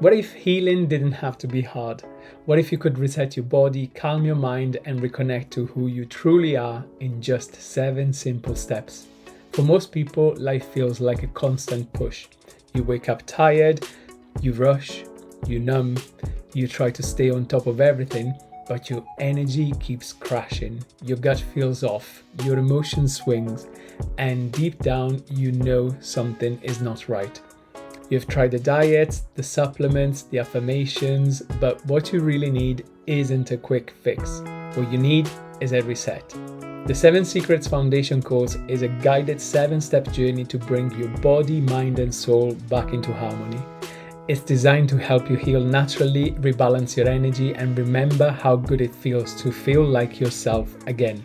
What if healing didn't have to be hard? What if you could reset your body, calm your mind, and reconnect to who you truly are in just 7 simple steps? For most people, life feels like a constant push. You wake up tired, you rush, you numb, you try to stay on top of everything, but your energy keeps crashing. Your gut feels off, your emotion swings, and deep down, you know something is not right. You've tried the diets, the supplements, the affirmations, but what you really need isn't a quick fix. What you need is a reset. The 7 Secrets Foundation course is a guided 7-step journey to bring your body, mind, and soul back into harmony. It's designed to help you heal naturally, rebalance your energy, and remember how good it feels to feel like yourself again.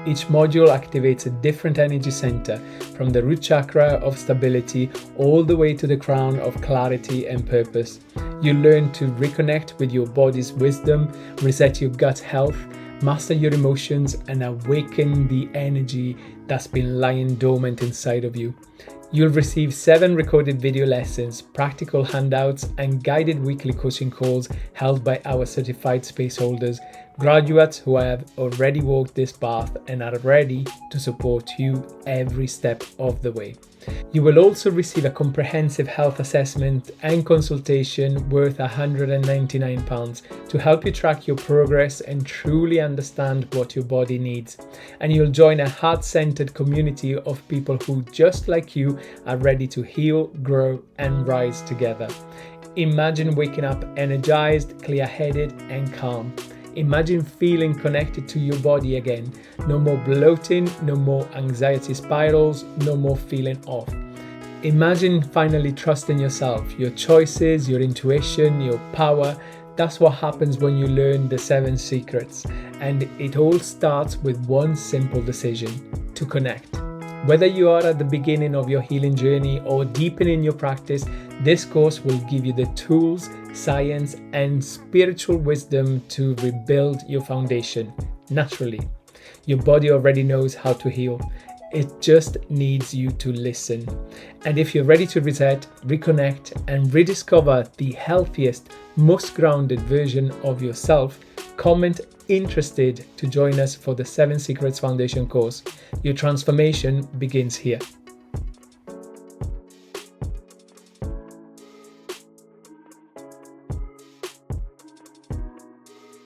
Each module activates a different energy center, from the root chakra of stability all the way to the crown of clarity and purpose. You learn to reconnect with your body's wisdom, reset your gut health, master your emotions, and awaken the energy that's been lying dormant inside of you. You'll receive 7 recorded video lessons, practical handouts, and guided weekly coaching calls held by our certified space holders, graduates who have already walked this path and are ready to support you every step of the way. You will also receive a comprehensive health assessment and consultation worth £199 to help you track your progress and truly understand what your body needs. And you'll join a heart-centered community of people who, just like you, are ready to heal, grow, and rise together. Imagine waking up energized, clear-headed, and calm. Imagine feeling connected to your body again. No more bloating, no more anxiety spirals, no more feeling off. Imagine finally trusting yourself, your choices, your intuition, your power. That's what happens when you learn the 7 secrets. And it all starts with one simple decision: to connect. Whether you are at the beginning of your healing journey or deepening your practice, this course will give you the tools, science, and spiritual wisdom to rebuild your foundation naturally. Your body already knows how to heal. It just needs you to listen. And if you're ready to reset, reconnect, and rediscover the healthiest, most grounded version of yourself, comment interested to join us for the 7 Secrets Foundation course. Your transformation begins here.